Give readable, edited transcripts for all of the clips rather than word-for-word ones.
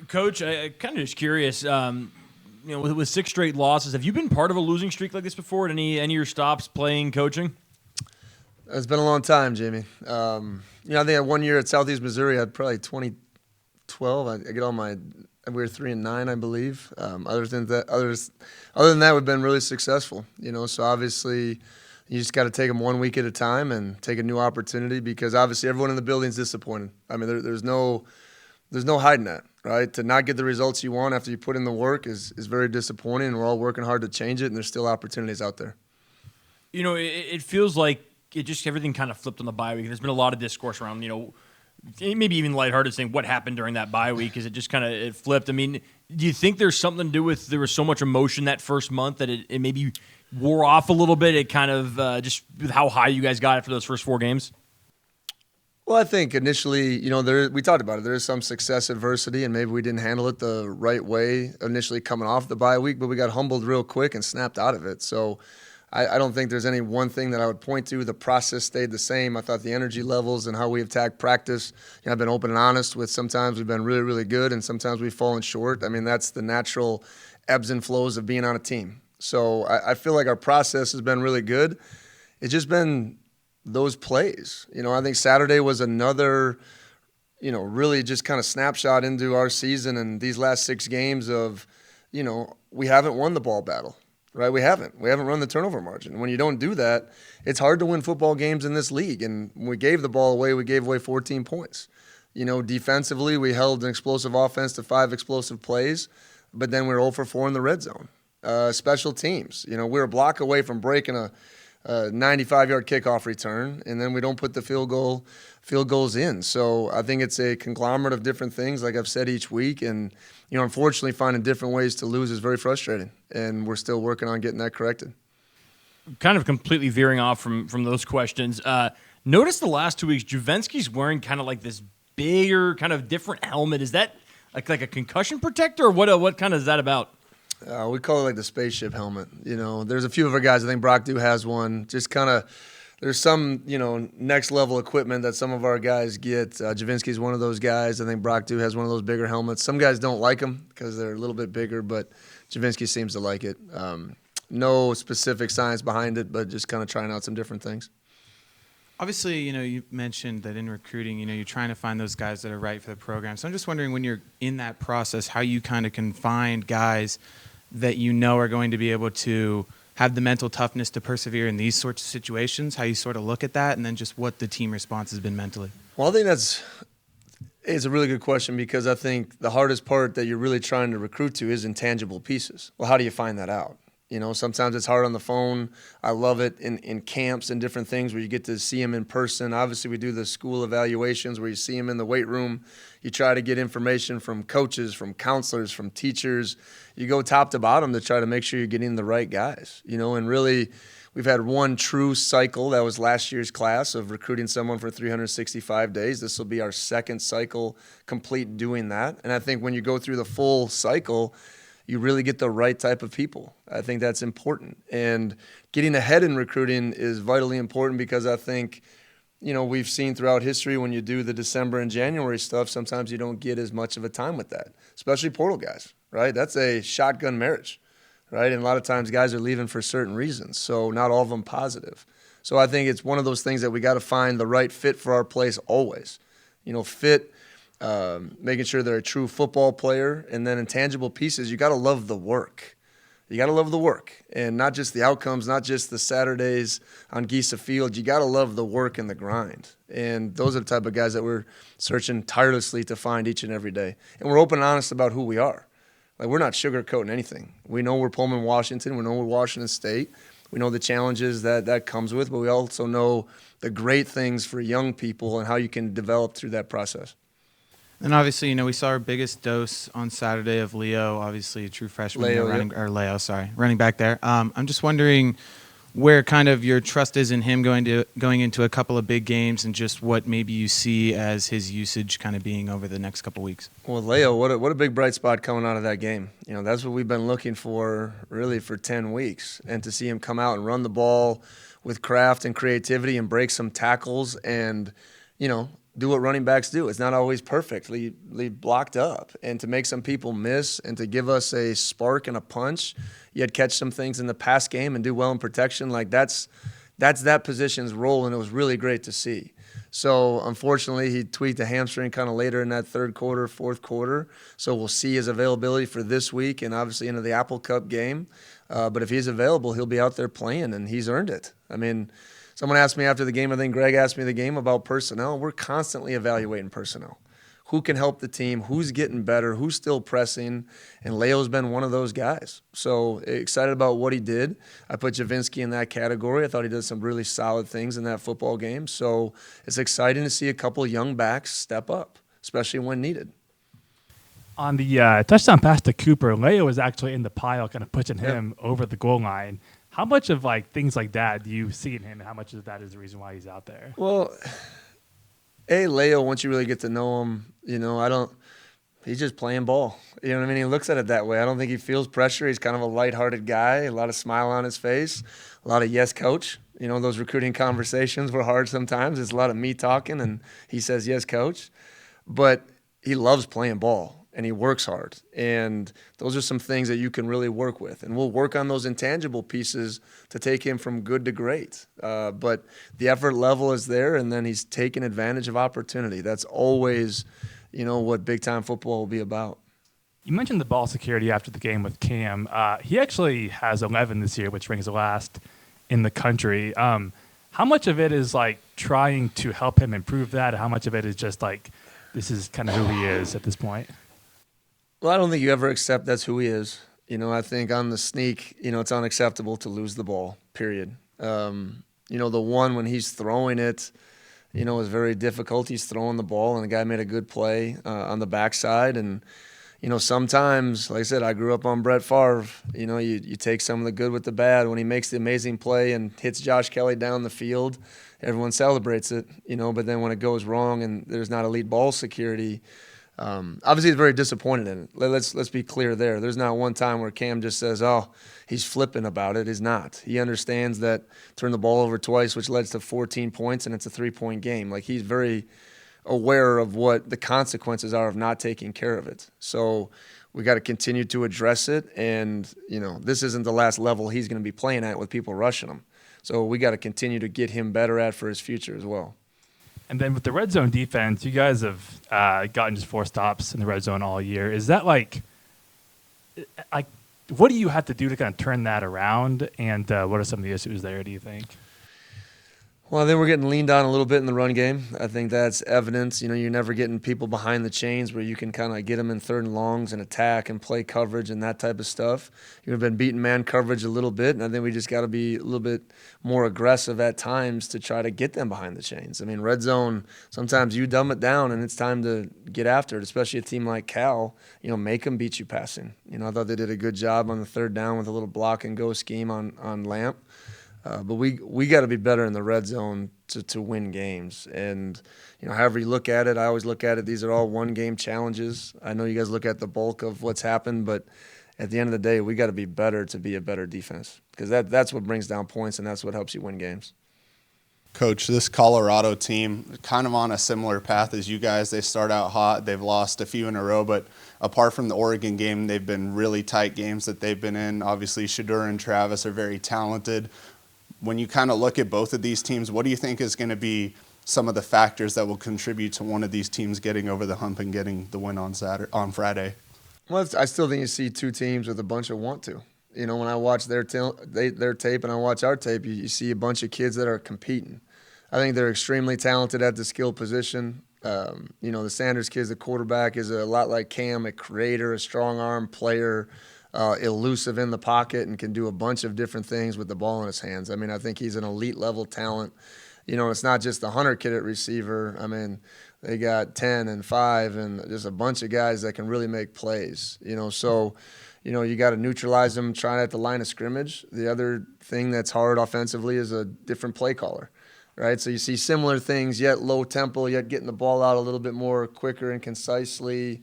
Coach, I kind of just curious. With 6 straight losses, have you been part of a losing streak like this before at any of your stops playing, coaching? It's been a long time, Jamie. I think 1 year at Southeast Missouri, I had probably 2012. I get all my. We were 3-9, I believe. Other than that, we've been really successful. So obviously, you just got to take them 1 week at a time and take a new opportunity because obviously everyone in the building's disappointed. I mean, there's no hiding that, right? To not get the results you want after you put in the work is very disappointing, and we're all working hard to change it, and there's still opportunities out there. It feels like everything kind of flipped on the bye week. There's been a lot of discourse around, maybe even lighthearted saying what happened during that bye week. Is it just kind of it flipped? I mean, do you think there's something to do with there was so much emotion that first month that it maybe wore off a little bit? It kind of just with how high you guys got after those first 4 games? Well, I think initially, we talked about it. There is some success adversity, and maybe we didn't handle it the right way initially coming off the bye week, but we got humbled real quick and snapped out of it. So I don't think there's any one thing that I would point to. The process stayed the same. I thought the energy levels and how we attack practice, I've been open and honest with sometimes we've been really, really good and sometimes we've fallen short. I mean, that's the natural ebbs and flows of being on a team. So I feel like our process has been really good. It's just been those plays. I think Saturday was another, really just kind of snapshot into our season and these last 6 games of, we haven't won the ball battle. Right, we haven't run the turnover margin. When you don't do that, it's hard to win football games in this league. And when we gave the ball away, we gave away 14 points. Defensively, we held an explosive offense to 5 explosive plays, but then we were 0 for 4 in the red zone. Special teams, we were a block away from breaking a 95-yard kickoff return, and then we don't put the field goals in. So I think it's a conglomerate of different things, like I've said each week, and unfortunately, finding different ways to lose is very frustrating, and we're still working on getting that corrected. Kind of completely veering off from those questions. Notice the last 2 weeks, Juvenski's wearing kind of like this bigger, kind of different helmet. Is that like a concussion protector, or what kind of is that about? We call it like the spaceship helmet. There's a few of our guys. I think Brock Dew has one. Just kind of, there's some, next level equipment that some of our guys get. Javinski's one of those guys. I think Brock Dew has one of those bigger helmets. Some guys don't like them because they're a little bit bigger, but Javinski seems to like it. No specific science behind it, but just kind of trying out some different things. Obviously, you mentioned that in recruiting, you're trying to find those guys that are right for the program. So I'm just wondering, when you're in that process, how you kind of can find guys that are going to be able to have the mental toughness to persevere in these sorts of situations, how you sort of look at that, and then just what the team response has been mentally. Well, I think it's a really good question because I think the hardest part that you're really trying to recruit to is intangible pieces. Well, how do you find that out? Sometimes it's hard on the phone. I love it in camps and different things where you get to see them in person. Obviously, we do the school evaluations where you see them in the weight room. You try to get information from coaches, from counselors, from teachers. You go top to bottom to try to make sure you're getting the right guys. And really, we've had one true cycle. That was last year's class of recruiting someone for 365 days. This will be our 2nd cycle complete doing that. And I think when you go through the full cycle, you really get the right type of people. I think that's important. And getting ahead in recruiting is vitally important because I think, we've seen throughout history when you do the December and January stuff, sometimes you don't get as much of a time with that, especially portal guys, right? That's a shotgun marriage, right? And a lot of times guys are leaving for certain reasons, so not all of them positive. So I think it's one of those things that we got to find the right fit for our place always. Fit, making sure they're a true football player, and then intangible pieces, you got to love the work. You got to love the work, and not just the outcomes, not just the Saturdays on Giesa Field. You got to love the work and the grind, and those are the type of guys that we're searching tirelessly to find each and every day. And we're open and honest about who we are. Like, we're not sugarcoating anything. We know we're Pullman, Washington. We know we're Washington State. We know the challenges that comes with, but we also know the great things for young people and how you can develop through that process. And obviously, we saw our biggest dose on Saturday of Leo, obviously a true freshman, running back there. I'm just wondering where kind of your trust is in him going into a couple of big games, and just what maybe you see as his usage kind of being over the next couple of weeks. Well, Leo, what a big bright spot coming out of that game. That's what we've been looking for really for 10 weeks, and to see him come out and run the ball with craft and creativity and break some tackles and, do what running backs do. It's not always perfectly blocked up. And to make some people miss and to give us a spark and a punch, yet catch some things in the pass game and do well in protection, like that's that position's role, and it was really great to see. So unfortunately, he tweaked a hamstring kind of later in that third quarter, fourth quarter. So we'll see his availability for this week and obviously into the Apple Cup game. But if he's available, he'll be out there playing, and he's earned it. I mean, someone asked me after the game, I think Greg asked me the game about personnel. We're constantly evaluating personnel. Who can help the team? Who's getting better? Who's still pressing? And Leo's been one of those guys. So excited about what he did. I put Javinsky in that category. I thought he did some really solid things in that football game. So it's exciting to see a couple of young backs step up, especially when needed. On the touchdown pass to Cooper, Leo was actually in the pile, kind of pushing him over the goal line. How much of things like that do you see in him, and how much of that is the reason why he's out there? Well, Leo, once you really get to know him, he's just playing ball. You know what I mean? He looks at it that way. I don't think he feels pressure. He's kind of a lighthearted guy, a lot of smile on his face, a lot of yes, coach. Those recruiting conversations were hard sometimes. It's a lot of me talking, and he says, yes, coach. But he loves playing ball, and he works hard. And those are some things that you can really work with. And we'll work on those intangible pieces to take him from good to great. But the effort level is there, and then he's taking advantage of opportunity. That's always, what big-time football will be about. You mentioned the ball security after the game with Cam. He actually has 11 this year, which ranks last in the country. How much of it is trying to help him improve that? How much of it is just this is kind of who he is at this point? Well, I don't think you ever accept that's who he is. I think on the sneak, it's unacceptable to lose the ball, period. The one when he's throwing it, is very difficult. He's throwing the ball, and the guy made a good play on the backside. And, sometimes, like I said, I grew up on Brett Favre. You take some of the good with the bad. When he makes the amazing play and hits Josh Kelly down the field, everyone celebrates it, but then when it goes wrong and there's not elite ball security, obviously he's very disappointed in it. Let's be clear there. There's not one time where Cam just says, oh, he's flipping about it. He's not. He understands that turn the ball over twice, which leads to 14 points, and it's a 3-point game. He's very aware of what the consequences are of not taking care of it. So we got to continue to address it, and, this isn't the last level he's going to be playing at with people rushing him. So we got to continue to get him better at for his future as well. And then with the red zone defense, you guys have gotten just 4 stops in the red zone all year. Is that what do you have to do to kind of turn that around? And what are some of the issues there, do you think? Well, I think we're getting leaned on a little bit in the run game. I think that's evidence. You're never getting people behind the chains where you can kind of get them in third and longs and attack and play coverage and that type of stuff. You've been beating man coverage a little bit, and I think we just got to be a little bit more aggressive at times to try to get them behind the chains. I mean, red zone, sometimes you dumb it down and it's time to get after it, especially a team like Cal. Make them beat you passing. I thought they did a good job on the third down with a little block and go scheme on Lamp. But we got to be better in the red zone to win games. And, however you look at it, I always look at it, these are all one-game challenges. I know you guys look at the bulk of what's happened, but at the end of the day, we got to be better to be a better defense because that's what brings down points and that's what helps you win games. Coach, this Colorado team, kind of on a similar path as you guys. They start out hot. They've lost a few in a row, but apart from the Oregon game, they've been really tight games that they've been in. Obviously, Shedeur and Travis are very talented. When you kind of look at both of these teams, what do you think is going to be some of the factors that will contribute to one of these teams getting over the hump and getting the win on Friday? Well, I still think you see 2 teams with a bunch of want to. When I watch their tape and I watch our tape, you see a bunch of kids that are competing. I think they're extremely talented at the skill position. The Sanders kid, the quarterback, is a lot like Cam, a creator, a strong arm player, elusive in the pocket and can do a bunch of different things with the ball in his hands. I mean, I think he's an elite level talent. It's not just the Hunter kid at receiver. I mean, they got 10 and 5 and just a bunch of guys that can really make plays. So you got to neutralize them, trying at the line of scrimmage. The other thing that's hard offensively is a different play caller, right? So you see similar things, yet low tempo, yet getting the ball out a little bit more quicker and concisely.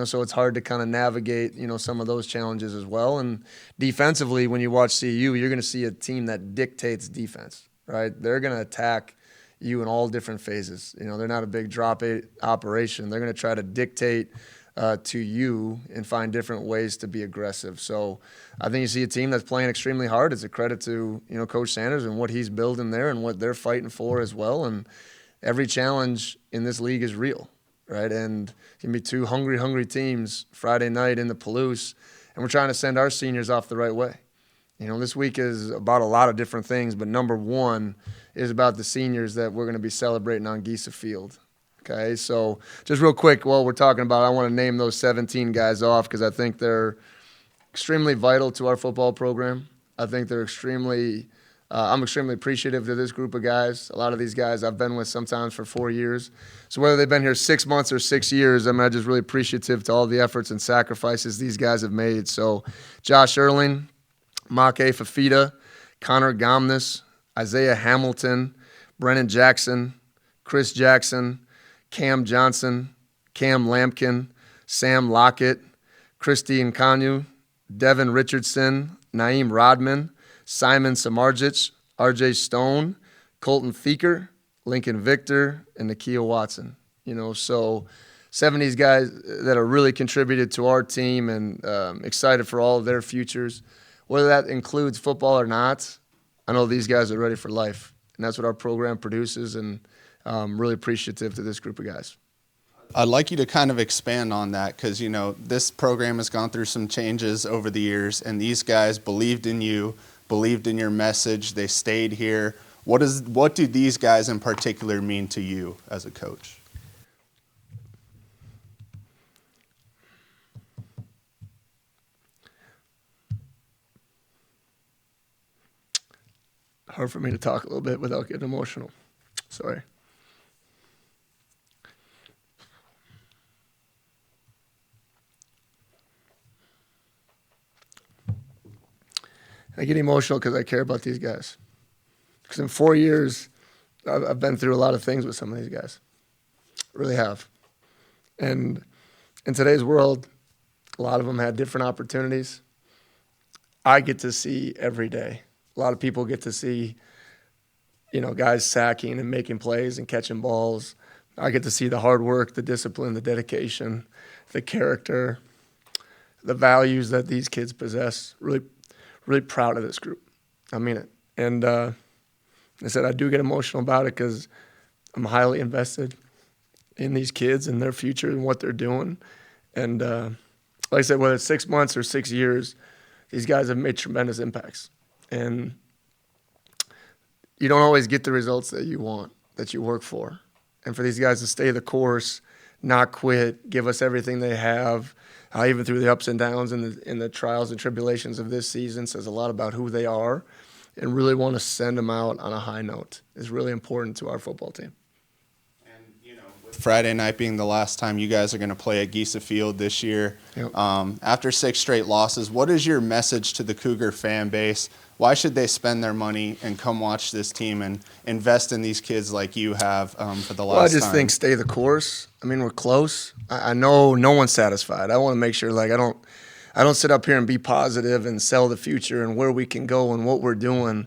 So it's hard to kind of navigate, some of those challenges as well. And defensively, when you watch CU, you're going to see a team that dictates defense, right? They're going to attack, you in all different phases. You know, they're not a big drop eight operation. They're going to try to dictate to you and find different ways to be aggressive. So I think you see a team that's playing extremely hard. It's a credit to, you know, Coach Sanders and what he's building there and what they're fighting for as well. And every challenge in this league is real, right? And it can be two hungry teams Friday night in the Palouse, and we're trying to send our seniors off the right way. You know, this week is about a lot of different things, but number one is about the seniors that we're going to be celebrating on Giesa Field. Okay, so just real quick while we're talking about it, I want to name those 17 guys off because I think they're extremely vital to our football program. I think they're I'm extremely appreciative to this group of guys. A lot of these guys I've been with sometimes for 4 years. So whether they've been here 6 months or 6 years, I'm just really appreciative to all the efforts and sacrifices these guys have made. So Josh Erling, Make Fafita, Connor Gomnes, Isaiah Hamilton, Brennan Jackson, Chris Jackson, Cam Johnson, Cam Lampkin, Sam Lockett, Christine Kanu, Devin Richardson, Naeem Rodman, Simon Samardzic, RJ Stone, Colton Thieker, Lincoln Victor, and Nakia Watson. You know, so 70s guys that are really contributed to our team and excited for all of their futures. Whether that includes football or not, I know these guys are ready for life, and that's what our program produces, and really appreciative to this group of guys. I'd like you to kind of expand on that because, you know, this program has gone through some changes over the years, and these guys believed in you, believed in your message. They stayed here. What do these guys in particular mean to you as a coach? Hard for me to talk a little bit without getting emotional. Sorry. I get emotional because I care about these guys. Because in 4 years, I've been through a lot of things with some of these guys. Really have. And in today's world, a lot of them had different opportunities. I get to see every day. A lot of people get to see, you know, guys sacking and making plays and catching balls. I get to see the hard work, the discipline, the dedication, the character, the values that these kids possess. Really, really proud of this group. I mean it. And I said I do get emotional about it because I'm highly invested in these kids and their future and what they're doing. And like I said, whether it's 6 months or 6 years, these guys have made tremendous impacts. And you don't always get the results that you want, that you work for. And for these guys to stay the course, not quit, give us everything they have, even through the ups and downs and the trials and tribulations of this season, says a lot about who they are, and really want to send them out on a high note is really important to our football team. And, you know, with Friday night being the last time you guys are going to play at Giesa Field this year, Yep. After 6 straight losses, what is your message to the Cougar fan base? Why should they spend their money and come watch this team and invest in these kids like you have for the last time? Well, I just think stay the course. I mean, we're close. I know no one's satisfied. I want to make sure, like, I don't sit up here and be positive and sell the future and where we can go and what we're doing,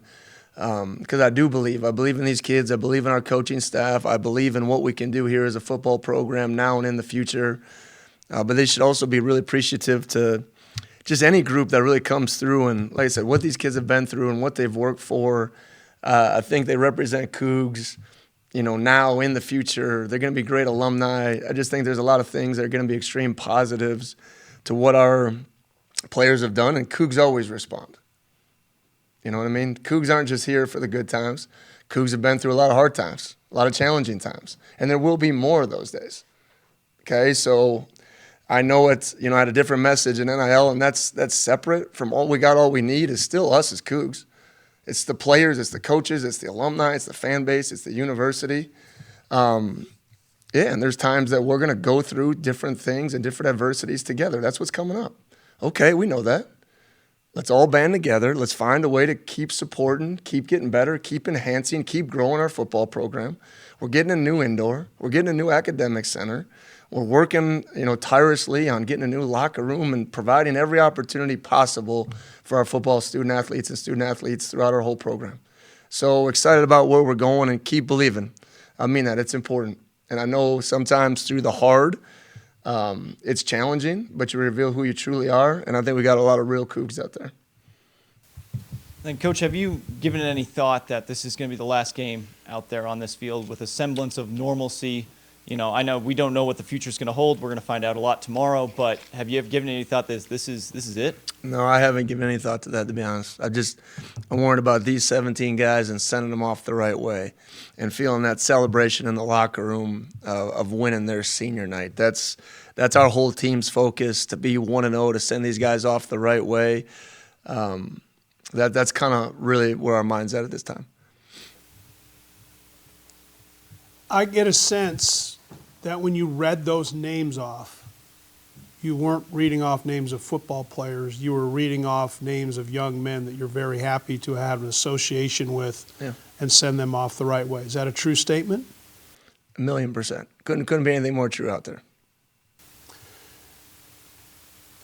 because I believe in these kids. I believe in our coaching staff. I believe in what we can do here as a football program now and in the future. But they should also be really appreciative to just any group that really comes through and, like I said, what these kids have been through and what they've worked for. I think they represent Cougs, you know, now in the future. They're going to be great alumni. I just think there's a lot of things that are going to be extreme positives to what our players have done, and Cougs always respond. You know what I mean? Cougs aren't just here for the good times. Cougs have been through a lot of hard times, a lot of challenging times, and there will be more of those days. Okay, so I know it's, you know, I had a different message in NIL, and that's separate from all we need is still us as Cougs. It's the players, it's the coaches, it's the alumni, it's the fan base, it's the university. And there's times that we're going to go through different things and different adversities together. That's what's coming up. Okay, we know that. Let's all band together. Let's find a way to keep supporting, keep getting better, keep enhancing, keep growing our football program. We're getting a new indoor. We're getting a new academic center. We're working, you know, tirelessly on getting a new locker room and providing every opportunity possible for our football student athletes and student athletes throughout our whole program. So excited about where we're going and keep believing. I mean that. It's important. And I know sometimes through the hard, it's challenging, but you reveal who you truly are. And I think we got a lot of real Cougs out there. Then, Coach, have you given it any thought that this is going to be the last game out there on this field with a semblance of normalcy? You know, I know we don't know what the future is going to hold. We're going to find out a lot tomorrow. But have you ever given any thought that this is it? No, I haven't given any thought to that, to be honest. I'm worried about these 17 guys and sending them off the right way and feeling that celebration in the locker room of winning their senior night. That's our whole team's focus, to be 1-0, to send these guys off the right way. That's kind of really where our mind's at this time. I get a sense that when you read those names off, you weren't reading off names of football players. You were reading off names of young men that you're very happy to have an association with and send them off the right way. Is that a true statement? 1,000,000%. Couldn't be anything more true out there.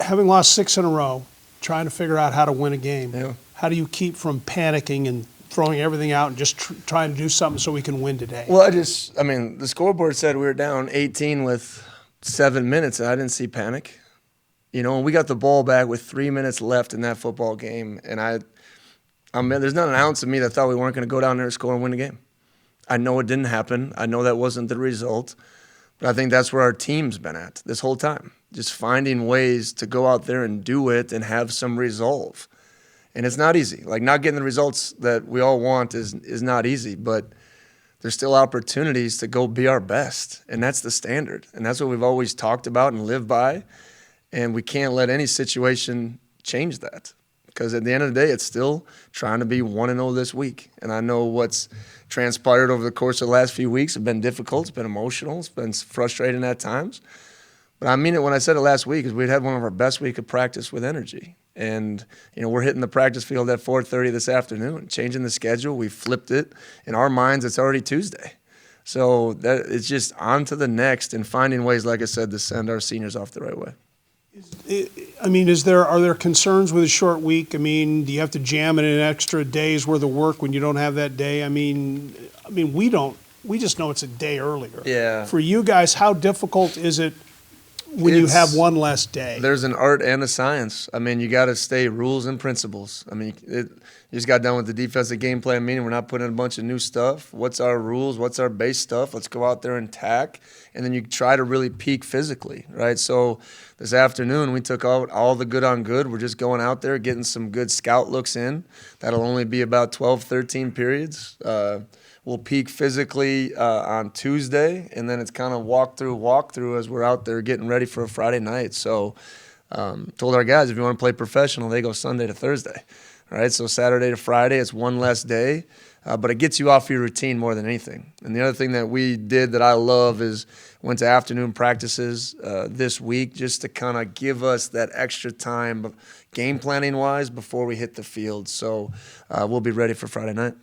Having lost 6 in a row, trying to figure out how to win a game, Yeah. how do you keep from panicking and throwing everything out and just trying to do something so we can win today? Well, the scoreboard said we were down 18 with 7 minutes, and I didn't see panic. You know, and we got the ball back with 3 minutes left in that football game, and there's not an ounce of me that thought we weren't going to go down there and score and win the game. I know it didn't happen. I know that wasn't the result, but I think that's where our team's been at this whole time, just finding ways to go out there and do it and have some resolve. And it's not easy. Like, not getting the results that we all want is not easy, but there's still opportunities to go be our best, and that's the standard. And that's what we've always talked about and lived by, and we can't let any situation change that, because at the end of the day, it's still trying to be 1-0 this week. And I know what's transpired over the course of the last few weeks have been difficult. It's been emotional. It's been frustrating at times. But I mean it when I said it last week, because we'd had one of our best week of practice with energy. And, you know, we're hitting the practice field at 4:30 this afternoon, changing the schedule. We flipped it. In our minds, it's already Tuesday. So that it's just on to the next and finding ways, like I said, to send our seniors off the right way. I mean, are there concerns with a short week? I mean, do you have to jam in an extra day's worth of work when you don't have that day? I mean, we just know it's a day earlier. Yeah. For you guys, how difficult is it when you have one less day? There's an art and a science. I mean, you got to stay rules and principles. I mean, you just got done with the defensive game plan meeting. We're not putting in a bunch of new stuff. What's our rules? What's our base stuff? Let's go out there and tack. And then you try to really peak physically, right? So this afternoon, we took out all the good on good. We're just going out there, getting some good scout looks in. That'll only be about 12, 13 periods. We'll peak physically on Tuesday, and then it's kind of walk-through as we're out there getting ready for a Friday night. So told our guys, if you want to play professional, they go Sunday to Thursday. All right, so Saturday to Friday, it's one less day, but it gets you off your routine more than anything. And the other thing that we did that I love is went to afternoon practices this week just to kind of give us that extra time game planning-wise before we hit the field. So we'll be ready for Friday night.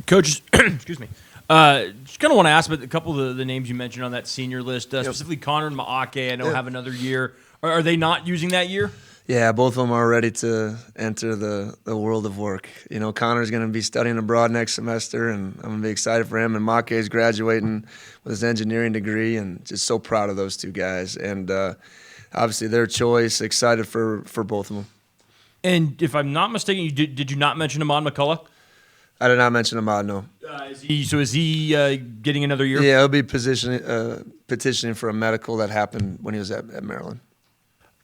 Coach, excuse me. Just kind of want to ask about a couple of the names you mentioned on that senior list, specifically Connor and Maake. I know have another year. Are they not using that year? Yeah, both of them are ready to enter the world of work. You know, Connor's going to be studying abroad next semester, and I'm going to be excited for him. And Maake is graduating with his engineering degree, and just so proud of those two guys. And obviously their choice, excited for both of them. And if I'm not mistaken, did you not mention Ahmad McCullough? I did not mention Ahmad, no. Is he getting another year? Yeah, he'll be petitioning for a medical that happened when he was at Maryland.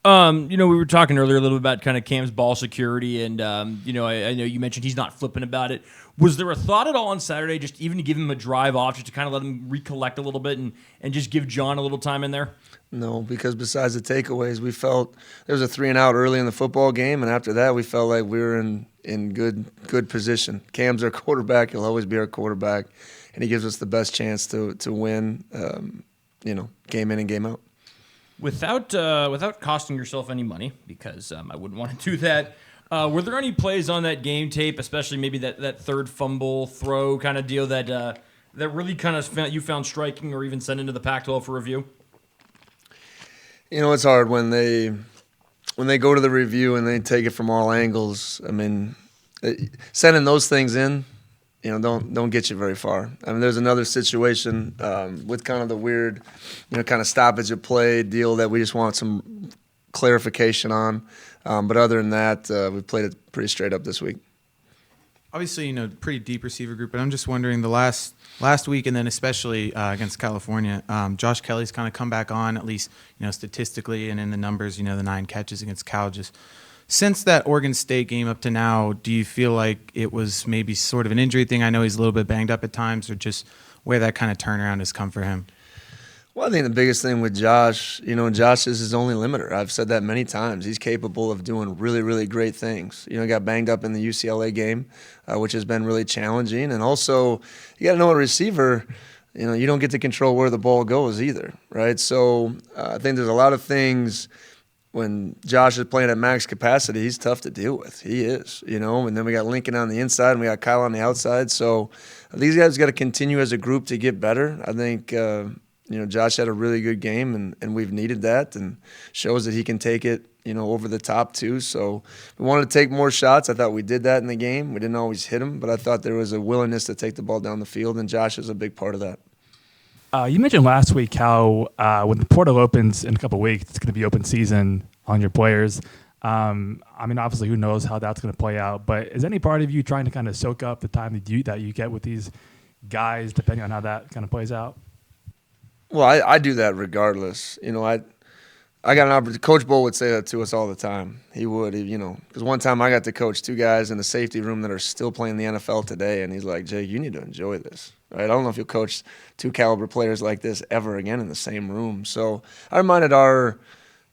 You know, we were talking earlier a little bit about kind of Cam's ball security, and you know, I know you mentioned he's not flipping about it. Was there a thought at all on Saturday, just even to give him a drive off, just to kind of let him recollect a little bit and just give John a little time in there? No, because besides the takeaways, we felt there was a 3-and-out early in the football game, and after that, we felt like we were in good position. Cam's our quarterback; he'll always be our quarterback, and he gives us the best chance to win. You know, game in and game out. Without costing yourself any money, because I wouldn't want to do that. Were there any plays on that game tape, especially maybe that third fumble throw kind of deal that really kind of you found striking, or even sent into the Pac-12 for review? You know, it's hard when they go to the review and they take it from all angles. I mean, sending those things in, don't get you very far. I mean, there's another situation with kind of the weird, kind of stoppage of play deal that we just want some clarification on. But other than that, we played it pretty straight up this week. Obviously, pretty deep receiver group, but I'm just wondering the last week and then especially against California, Josh Kelly's kind of come back on, at least, statistically and in the numbers, the 9 catches against Cal. Just since that Oregon State game up to now, do you feel like it was maybe sort of an injury thing? I know he's a little bit banged up at times, or just where that kind of turnaround has come for him? Well, I think the biggest thing with Josh, Josh is his only limiter. I've said that many times. He's capable of doing really, really great things. He got banged up in the UCLA game, which has been really challenging. And also, you got to know a receiver, you don't get to control where the ball goes either, right? So I think there's a lot of things when Josh is playing at max capacity, he's tough to deal with. He is, And then we got Lincoln on the inside and we got Kyle on the outside. So these guys got to continue as a group to get better. I think Josh had a really good game, and we've needed that, and shows that he can take it, over the top too. So we wanted to take more shots. I thought we did that in the game. We didn't always hit him, but I thought there was a willingness to take the ball down the field, and Josh is a big part of that. You mentioned last week how when the portal opens in a couple of weeks, it's going to be open season on your players. Obviously, who knows how that's going to play out, but is any part of you trying to kind of soak up the time that you get with these guys, depending on how that kind of plays out? Well, I do that regardless. I got an opportunity. Coach Bull would say that to us all the time. He would, because one time I got to coach 2 guys in the safety room that are still playing the NFL today, and he's like, Jake, you need to enjoy this, right? I don't know if you'll coach 2 caliber players like this ever again in the same room. So I reminded our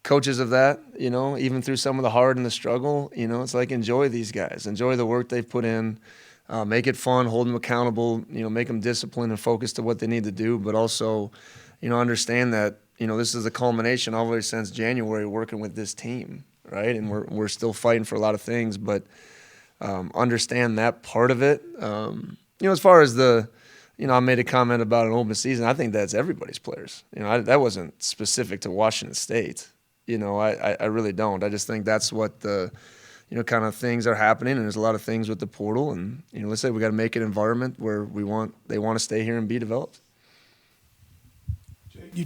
coaches of that, even through some of the hard and the struggle. It's like, enjoy these guys. Enjoy the work they've put in. Make it fun, hold them accountable, make them disciplined and focused to what they need to do, but also understand that, this is a culmination always since January working with this team, right? And we're still fighting for a lot of things, but understand that part of it. As far as I made a comment about an open season. I think that's everybody's players. That wasn't specific to Washington State. I really don't. I just think that's what the kind of things are happening, and there's a lot of things with the portal. And let's say we got to make an environment where they want to stay here and be developed. We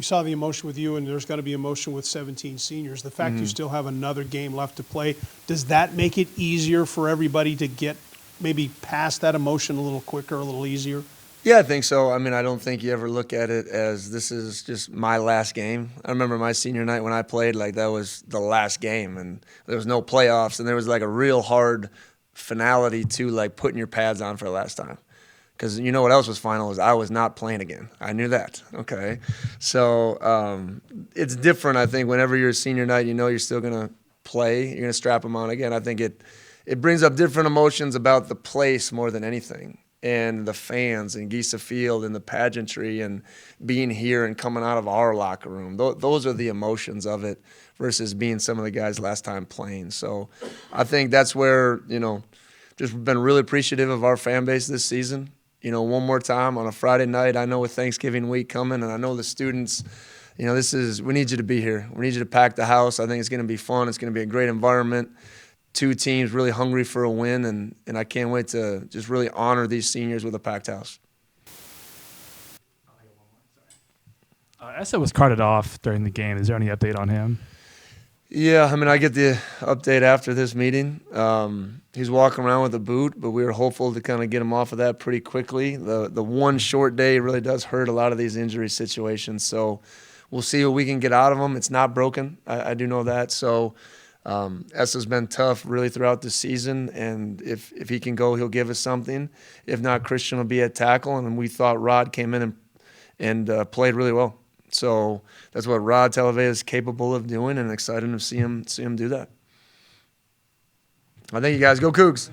saw the emotion with you, and there's got to be emotion with 17 seniors. The fact you still have another game left to play, does that make it easier for everybody to get maybe past that emotion a little quicker, a little easier? Yeah, I think so. I don't think you ever look at it as this is just my last game. I remember my senior night when I played, that was the last game, and there was no playoffs, and there was a real hard finality to putting your pads on for the last time. Because what else was final is I was not playing again. I knew that, okay? So it's different, I think, whenever you're a senior night, you're still going to play. You're going to strap them on again. I think it brings up different emotions about the place more than anything, and the fans and Gisa Field and the pageantry and being here and coming out of our locker room. Those are the emotions of it versus being some of the guys last time playing. So I think that's where, just been really appreciative of our fan base this season. One more time on a Friday night. I know with Thanksgiving week coming, and I know the students, we need you to be here. We need you to pack the house. I think it's going to be fun. It's going to be a great environment. 2 teams really hungry for a win, and I can't wait to just really honor these seniors with a packed house. Essa was carted off during the game. Is there any update on him? Yeah, I get the update after this meeting. He's walking around with a boot, but we were hopeful to kind of get him off of that pretty quickly. The one short day really does hurt a lot of these injury situations, so we'll see what we can get out of him. It's not broken. I do know that. So Essa's been tough really throughout the season, and if he can go, he'll give us something. If not, Christian will be at tackle, and we thought Rod came in and played really well. So that's what Rod Talavea is capable of doing, and excited to see him do that. I thank you guys. Go Cougs.